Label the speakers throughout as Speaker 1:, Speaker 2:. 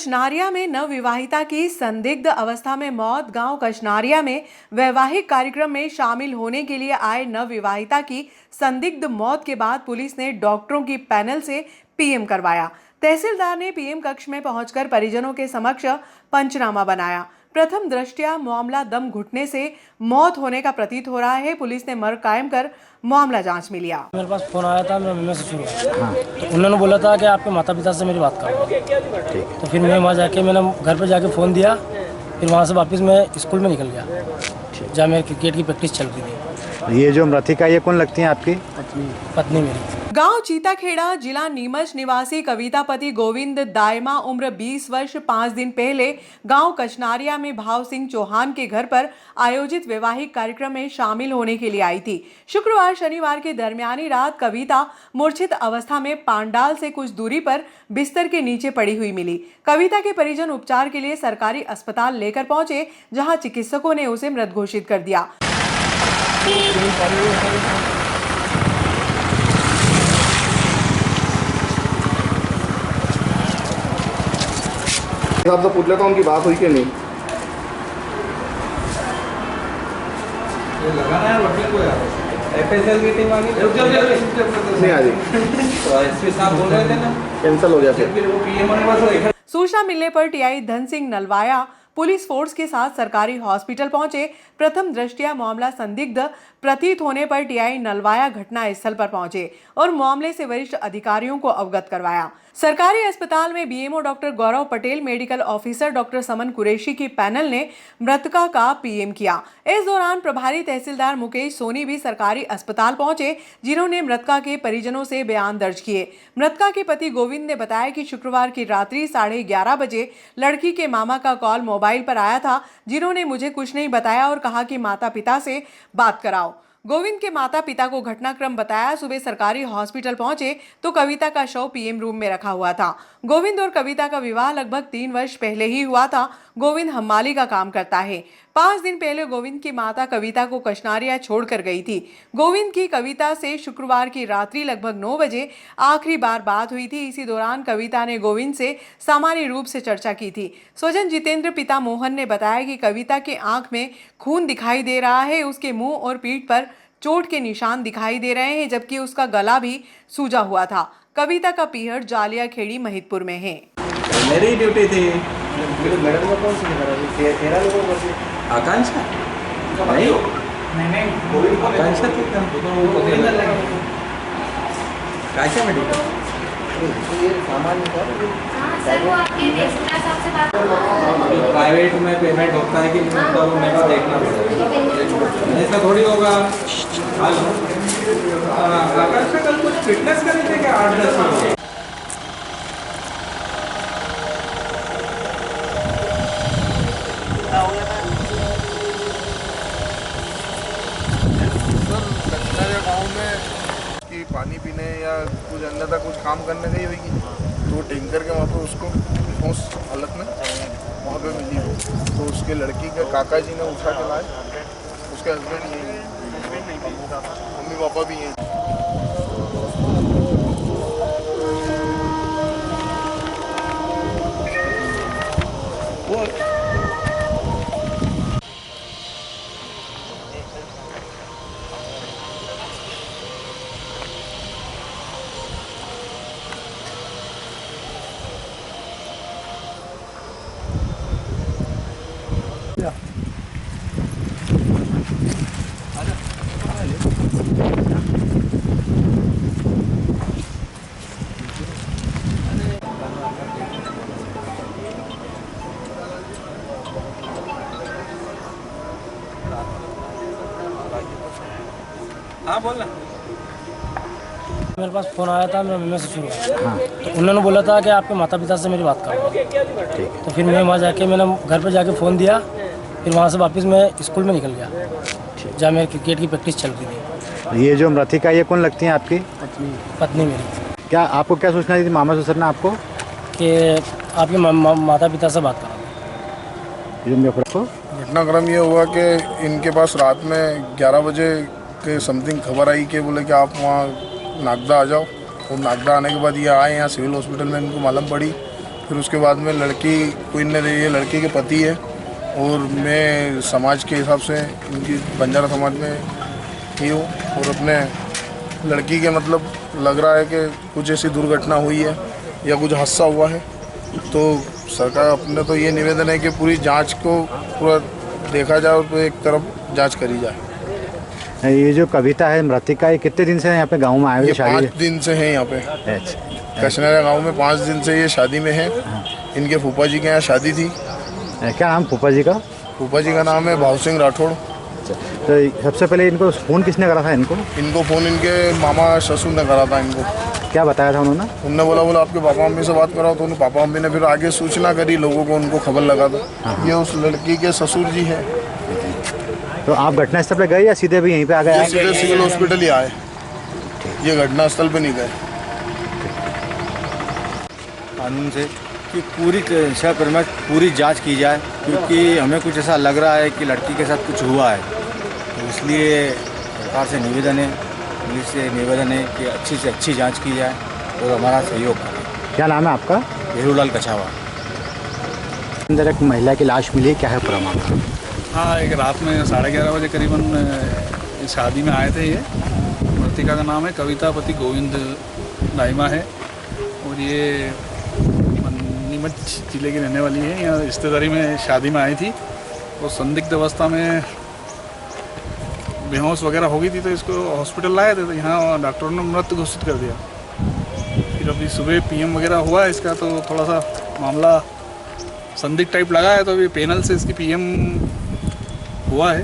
Speaker 1: कचनारिया में नवविवाहिता की संदिग्ध अवस्था में मौत। गांव कचनारिया में वैवाहिक कार्यक्रम में शामिल होने के लिए आए नवविवाहिता की संदिग्ध मौत के बाद पुलिस ने डॉक्टरों की पैनल से पीएम करवाया। तहसीलदार ने पीएम कक्ष में पहुंचकर परिजनों के समक्ष पंचनामा बनाया। प्रथम दृष्टया मामला दम घुटने से मौत होने का प्रतीत हो रहा है। पुलिस ने मर्ग कायम कर मामला जांच में लिया।
Speaker 2: मेरे पास फोन आया था, मेरे मम्मी से शुरू तो उन्होंने बोला था कि आपके माता पिता से मेरी बात करो। तो फिर मैं वहाँ जाके मैंने घर पर जाके फ़ोन दिया। फिर वहाँ से वापस मैं स्कूल में निकल गया जहाँ मेरी क्रिकेट की प्रैक्टिस चल रही थी।
Speaker 3: ये जो मृतिका ये कौन लगती है आपकी?
Speaker 2: पत्नी मेरी।
Speaker 1: गांव चीताखेड़ा, जिला नीमच निवासी कविता पति गोविंद दायमा उम्र 20 वर्ष 5 दिन पहले गांव कचनारिया में भाव सिंह चौहान के घर पर आयोजित वैवाहिक कार्यक्रम में शामिल होने के लिए आई थी। शुक्रवार शनिवार के दरमियानी रात कविता मूर्छित अवस्था में पांडाल से कुछ दूरी पर बिस्तर के नीचे पड़ी हुई मिली। कविता के परिजन उपचार के लिए सरकारी अस्पताल लेकर पहुंचे, जहां चिकित्सकों ने उसे मृत घोषित कर दिया।
Speaker 4: आपसे पूछ लेता हूँ उनकी बात हुई कि नहीं।
Speaker 5: FSL मीटिंग मांगी
Speaker 4: नहीं आ रही
Speaker 5: तो एसपी साहब बोल रहे थे ना,
Speaker 4: कैंसिल हो गया फिर
Speaker 5: वो पीएम होने बस।
Speaker 1: सूचना मिलने पर TI Dhan Singh Nalwaya police force के साथ सरकारी हॉस्पिटल पहुंचे। प्रथम दृष्टया मामला संदिग्ध प्रतीत होने पर टीआई नलवाया घटना स्थल पर पहुंचे और मामले से वरिष्ठ अधिकारियों को अवगत करवाया। सरकारी अस्पताल में BMO doctor Gaurav Patel, medical officer doctor समन कुरैशी की पैनल ने मृतका का पीएम किया। इस दौरान प्रभारी तहसीलदार मुकेश सोनी भी सरकारी अस्पताल पहुंचे, जिन्होंने मृतका के परिजनों से बयान दर्ज किए। मृतका के पति गोविंद ने बताया कि शुक्रवार की रात्रि 11:30 बजे लड़की के मामा का कॉल मोबाइल पर आया था, जिन्होंने मुझे कुछ नहीं बताया और कहा कि माता पिता से बात कराओ। गोविंद के माता पिता को घटनाक्रम बताया। सुबह सरकारी हॉस्पिटल पहुंचे तो कविता का शव पीएम रूम में रखा हुआ था। गोविंद और कविता का विवाह लगभग 3 वर्ष पहले ही हुआ था। गोविंद हम्माली का काम करता है। 5 दिन पहले गोविंद की माता कविता को कचनारिया छोड़कर गई थी। गोविंद की कविता से शुक्रवार की रात्रि लगभग 9 बजे आखिरी बार बात हुई थी। इसी दौरान कविता ने गोविंद से सामान्य रूप से चर्चा की थी। स्वजन जितेंद्र पिता मोहन ने बताया कि कविता के आंख में खून दिखाई दे रहा है, उसके मुंह और पीठ पर चोट के निशान दिखाई दे रहे हैं, जबकि उसका गला भी सूजा हुआ था। कविता का पीहर जालिया खेड़ी महितपुर में है।
Speaker 5: मेरी ड्यूटी थी।
Speaker 4: मैडम को कौन सी निकाला? 13 लोगों को।
Speaker 5: आकांक्षा नहीं आकांक्षा कैसा मेडिकल प्राइवेट में पेमेंट होता है कि नहीं होता वो मेरे को देखना पड़ेगा। ऐसा थोड़ी होगा। आकांक्षा कल कुछ फिटनेस कर रहे थे क्या 8-10 लोग?
Speaker 4: गाँव में कि पानी पीने या कुछ अन्यथा कुछ काम करने गई होगी, तो वो टैंकर के वहाँ पर उसको उस हालत में वहाँ पे मिली हो, तो उसके लड़की के काका जी ने उठा के लाए। उसके हस्बैंड यही है, मम्मी पापा भी यही।
Speaker 5: हाँ बोल ना।
Speaker 2: मेरे पास फोन आया था, मेरे मम्मी से शुरू तो उन्होंने बोला था कि आपके माता पिता से मेरी बात करो। तो फिर मैं वहाँ जाके मैंने घर पर जाके फ़ोन दिया। फिर वहाँ से वापस मैं स्कूल में निकल गया जहाँ मेरी क्रिकेट की प्रैक्टिस चल रही थी।
Speaker 3: ये जो मृतिका ये कौन लगती है आपकी?
Speaker 2: पत्नी मेरी।
Speaker 3: क्या आपको क्या सूचना दी थी मामा ससुर ने आपको
Speaker 2: कि आपके माता पिता से बात करो।
Speaker 4: घटनाक्रम ये हुआ कि इनके पास रात में 11 बजे के समथिंग खबर आई कि बोले कि आप वहाँ नागदा आ जाओ। और नागदा आने के बाद ये आए यहाँ सिविल हॉस्पिटल में, इनको मालूम पड़ी फिर उसके बाद में लड़की को इनने दे, ये लड़की के पति है और मैं समाज के हिसाब से इनकी बंजारा समाज में ही हूँ और अपने लड़की के मतलब लग रहा है कि कुछ ऐसी दुर्घटना हुई है या कुछ हादसा हुआ है, तो सरकार अपने तो ये निवेदन है कि पूरी जांच को पूरा देखा जाए और एक तरफ जांच करी जाए।
Speaker 3: ये जो कविता है मृतिका, ये कितने दिन से यहाँ पे गांव में आए हुए
Speaker 4: ये
Speaker 3: शादी?
Speaker 4: 5 दिन से है यहाँ पे
Speaker 3: अच्छा,
Speaker 4: कशनारा गांव में 5 दिन से ये शादी में है। इनके फूफा जी के यहाँ शादी थी।
Speaker 3: क्या नाम फूफा जी का?
Speaker 4: फूफा जी का नाम है भाव सिंह राठौड़।
Speaker 3: तो सबसे पहले इनको फ़ोन किसने करा था इनको?
Speaker 4: इनको फ़ोन इनके मामा ससुर ने करा था इनको।
Speaker 3: क्या बताया था उन्होंने?
Speaker 4: उनने बोला आपके पापा मम्मी से बात कराओ, तो उन्हें पापा मम्मी ने फिर आगे सूचना करी लोगों को, उनको खबर लगा था ये उस लड़की के ससुर जी हैं।
Speaker 3: तो आप घटनास्थल पे गए या सीधे भी यहीं पे आ
Speaker 4: ये
Speaker 3: गए?
Speaker 4: सीधे सिविल हॉस्पिटल ही आए, ये घटनास्थल पे नहीं गए।
Speaker 6: कानून से कि पूरी पूरी जांच की जाए, क्योंकि हमें कुछ ऐसा लग रहा है कि लड़की के साथ कुछ हुआ है। तो इसलिए सरकार से निवेदन है, पुलिस से निवेदन है कि अच्छी से अच्छी जांच की जाए और हमारा सहयोग करें।
Speaker 3: क्या नाम है आपका?
Speaker 6: बेरूलाल कछावा।
Speaker 3: अंदर एक महिला की लाश मिली, क्या है पूरा मामला?
Speaker 7: हाँ, एक रात में 11:30 बजे करीबन शादी में आए थे। ये मृतिका का नाम है, कविता पति गोविंद दाइमा है और ये नीमच जिले की रहने वाली है। यहाँ रिश्तेदारी में शादी में आई थी और संदिग्ध अवस्था में बेहोश वगैरह हो गई थी, तो इसको हॉस्पिटल लाए थे। तो यहाँ डॉक्टरों ने मृत घोषित कर दिया। फिर अभी सुबह पीएम वगैरह हुआ है इसका, तो थोड़ा सा मामला संदिग्ध टाइप लगा है। तो अभी पैनल से इसकी पीएम हुआ है,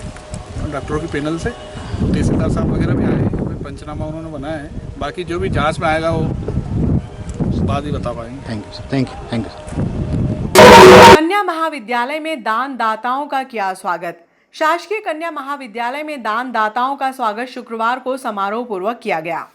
Speaker 7: डॉक्टरों की पैनल से। तहसीलदार साहब वगैरह भी आए हैं, पंचनामा उन्होंने बनाया है। बाकी जो भी जांच में आएगा वो बाद ही बता पाएंगे।
Speaker 3: Thank you sir, thank you, thank you.
Speaker 1: कन्या महाविद्यालय में दान दाताओं का किया स्वागत। शासकीय कन्या महाविद्यालय में दान दाताओं का स्वागत शुक्रवार को समारोह पूर्वक किया गया।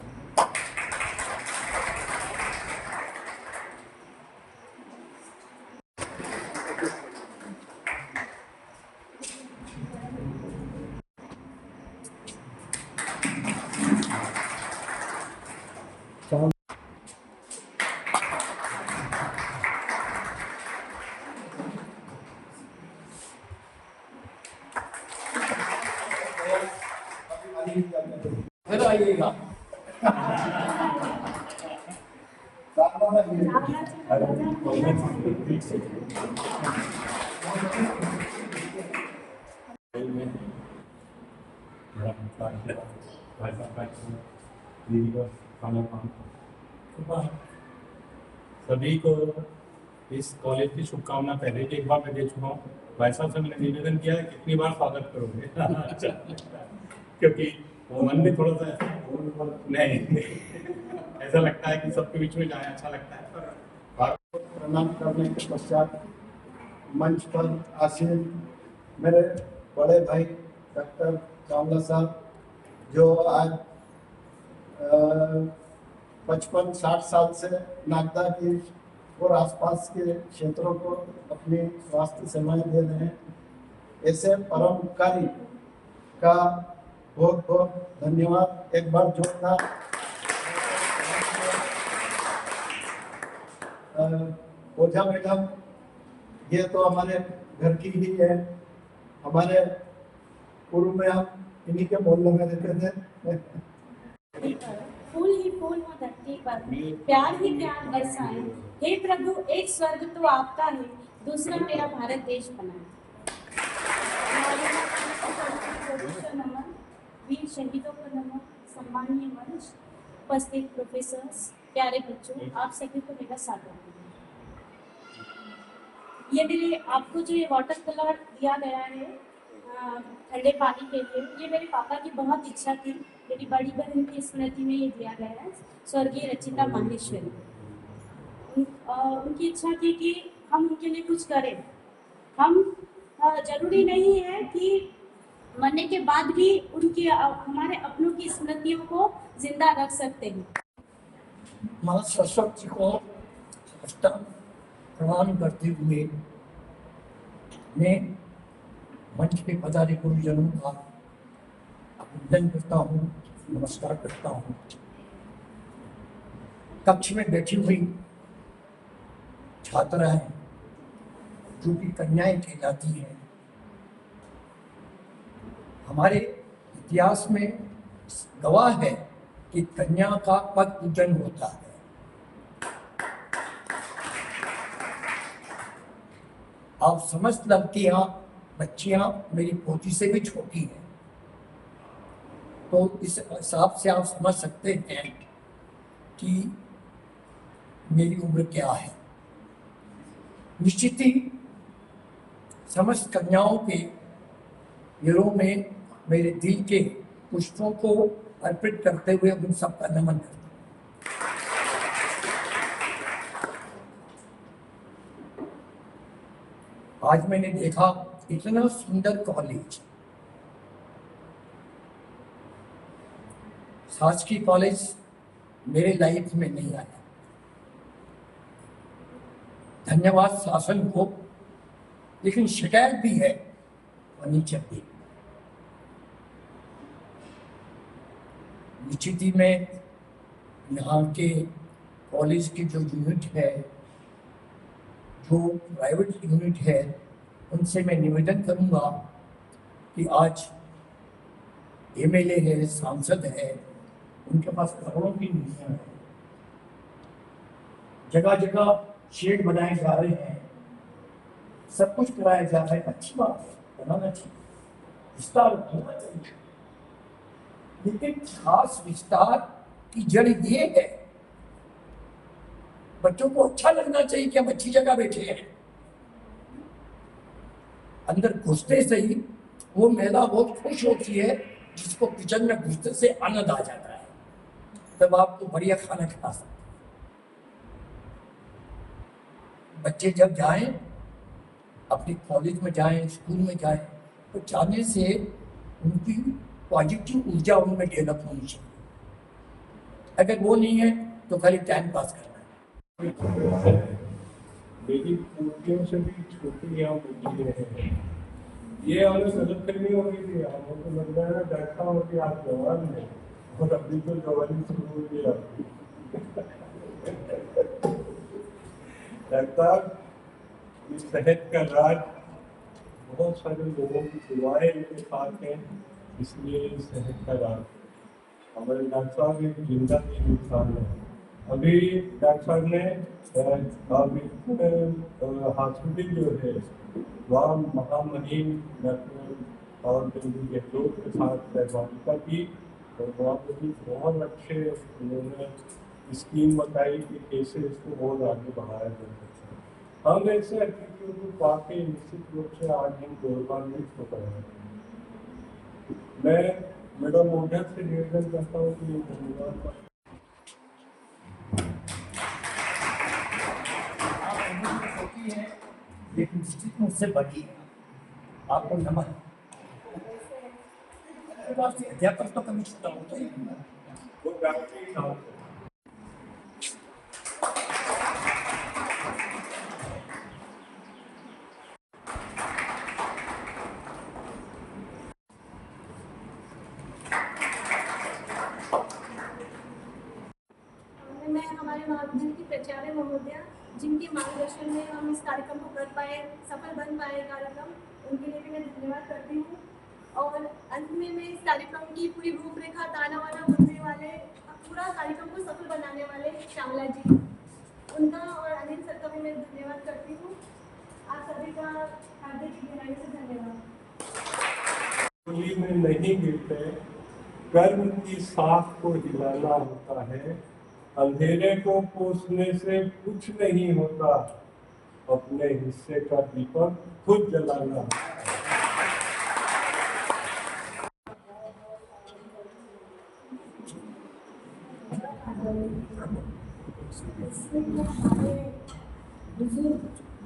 Speaker 8: सभी को इस कॉलेज की शुभकामना पहले भी एक बार मैं दे चुका हूँ। भाई साहब से मैंने निवेदन किया है कितनी बार स्वागत करोगे क्योंकि वो मन में थोड़ा सा नहीं ऐसा लगता है कि सबके बीच में जाए अच्छा लगता है। पर
Speaker 9: प्रणाम करने के पश्चात मंच पर आसीन मेरे बड़े भाई डॉक्टर चावला साहब, जो आज 55-60 साल से नागदा की और आसपास के क्षेत्रों को अपनी स्वास्थ्य सेवाएं दे रहे हैं, ऐसे परोपकारी का बहुत बहुत धन्यवाद। एक बार जोरदार ओझा मैडम, ये तो हमारे घर की ही है। हमारे पूर्व में हम इन्हीं के मोहल्लों में रहते थे।
Speaker 10: फूल ही फूल हो धरती पर, प्यार ही प्यार बरसाए। हे प्रभु, एक स्वर्ग तो आपका है, दूसरा मेरा भारत देश बनाए। नमन, वीर शहीदों को नमन, सम्मानीय मंच, उपस्थित प्रोफेसर्स, प्यारे बच्चों, आप सभी को मेरा स्वागत है। ये मेरे आपको जो ये वाटर कलर दिया गया है ठंडे पानी के लिए, ये मेरे पापा की बहुत इच्छा थी। मेरी बड़ी बहन की स्मृति में ये दिया गया है, स्वर्गीय रचिता माहेश्वरी। उनकी इच्छा थी कि हम उनके लिए कुछ करें। हम जरूरी नहीं है कि मरने के बाद भी उनकी हमारे अपनों की स्मृतियों को जिंदा रख सकते हैं।
Speaker 9: माँ सरस्वती को प्रणाम करते हुए मैं मंच के पधारे गुरुजनों का अभिनंदन करता हूँ, नमस्कार करता हूँ। कक्ष में बैठी हुई छात्राएं जो कि कन्याएं कहलाती हैं, हमारे इतिहास में गवाह है कि कन्या का पद पूजन होता है। आप समझ लड़कियां, बच्चियां मेरी पोती से भी छोटी हैं, तो इस हिसाब से आप समझ सकते हैं कि मेरी उम्र क्या है। निश्चित ही समस्त कन्याओं के गिरोह में मेरे दिल के पुष्पों को अर्पित करते हुए उन सबका नमन करता हूं। आज मैंने देखा इतना सुंदर कॉलेज, शासकीय कॉलेज मेरे लाइफ में नहीं आया। धन्यवाद शासन को, लेकिन शिकायत भी है होनी चाहिए। निश्चित ही में यहाँ के कॉलेज की जो यूनिट है, जो प्राइवेट यूनिट है, उनसे मैं निवेदन करूंगा कि आज एमएलए है, सांसद है, उनके पास करोड़ों की नीतियां हैं, जगह जगह शेड बनाए जा रहे हैं, सब कुछ कराया जा रहा है। अच्छी बात है, बनाना चाहिए, विस्तार होना चाहिए, लेकिन खास विस्तार की जड़ ये है, बच्चों को अच्छा लगना चाहिए कि हम अच्छी जगह बैठे हैं। अंदर घुसते से ही वो महिला बहुत खुश होती है, जिसको किचन में घुसते से आनंद आ जाता है, तब आपको बढ़िया खाना खिला सकते। बच्चे जब जाएं, अपने कॉलेज में जाएं, स्कूल में जाएं, तो जाने से उनकी पॉजिटिव ऊर्जा उनमें डेवलप होनी चाहिए। अगर वो नहीं है तो खाली टाइम पास करना है।
Speaker 8: लेकिन मूर्तियों से भी छोटी यहाँ मूर्ति है, ये हमें गलत करनी होगी थी। हमको तो लग रहा है बैठा हो कि आप जवान हैं और अभी तो जवानी शुरू हो गया। लगता इस सेहत का राज बहुत सारे लोगों की दुआएं इनके साथ हैं, इसलिए सेहत का राज। हमारे डॉक्टर साहब एक जिंदा इंसान है। अभी डॉक्टर साहब ने हॉस्पिटल जो है वहाँ महामहिम डॉक्टर पवन चंद्र गहलोत के साथ सहभागिता की, और वहाँ पर भी बहुत अच्छे उन्होंने स्कीम बताई कि कैसे इसको बहुत आगे बढ़ाया जा सकता है। हम ऐसे अतिथियों को पाके निश्चित रूप से आज हम गौरवान्वित हो गए हैं। मैं मैडम मोहन से निवेदन करता हूँ कि धन्यवाद।
Speaker 9: लेकिन निश्चित मुझसे बड़ी है, आपको नमन। अध्यापक तो कभी छूटा होता ही नहीं।
Speaker 8: वो डॉक्टरी था।
Speaker 10: मैं हमारे महाविद्यालय की प्राचार्य महोदया, जिनके मार्गदर्शन में हम इस कार्यक्रम को कर पाए, सफल बन पाए कार्यक्रम, उनके लिए भी मैं धन्यवाद करती हूँ। और अंत में मैं इस कार्यक्रम की पूरी रूपरेखा, ताना वाना बुनने वाले, पूरा कार्यक्रम को सफल बनाने वाले श्यामला जी, उनका और अनिल सर का भी मैं धन्यवाद करती हूँ। आप सभी का हार्दिक गहराई से धन्यवाद।
Speaker 8: होली में नहीं गिरते, कर्म की साख को हिलाना होता है। अंधेरे को पोसने से कुछ नहीं होता, अपने हिस्से का दीपक खुद जलाना।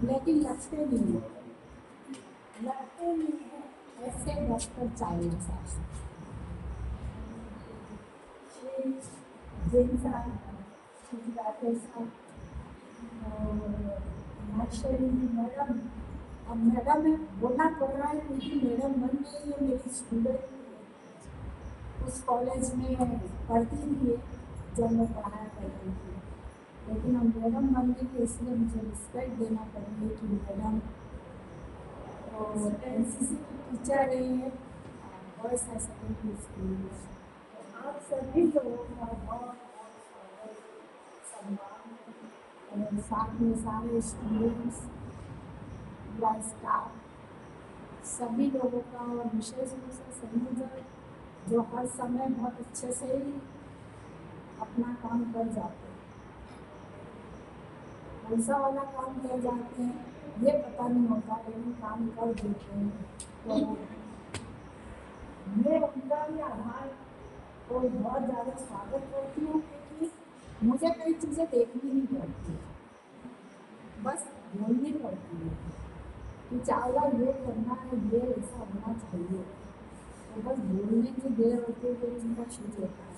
Speaker 10: लेकिन लगते नहीं है, ऐसे डॉक्टर चाहिए साहब, जैन साहब, राकेश साहब और मैडम। अब मैडम में बोलना पड़ रहा है क्योंकि मैडम बन गई है, मेरी स्टूडेंट उस कॉलेज में पढ़ती थी जब मैं पढ़ाया करती थी। लेकिन हम मैडम बन गई इसलिए मुझे रिस्पेक्ट देना पड़ेगा कि मैडम और एनसीसी की टीचर रही है बॉयज़ हाई सेकेंडरी स्कूल में। आप सभी लोगों का बहुत सम्मान है और साथ में सारे स्टूडेंट्स या स्टाफ सभी लोगों का और विशेष रूप से संयोजक जो हर समय बहुत अच्छे से ही अपना काम कर जाते हैं। पैसा वाला काम कर जाते हैं ये पता नहीं होता लेकिन काम कर देते हैं। तो मैं उनका भी आभार और बहुत ज़्यादा स्वागत करती हूँ क्योंकि मुझे कई चीज़ें देखनी नहीं पड़ती, बस बोलनी पड़ती है कि चावला ये करना है, ये ऐसा होना चाहिए, तो बस बोलने की देर होती है तो उनका छूट होता है।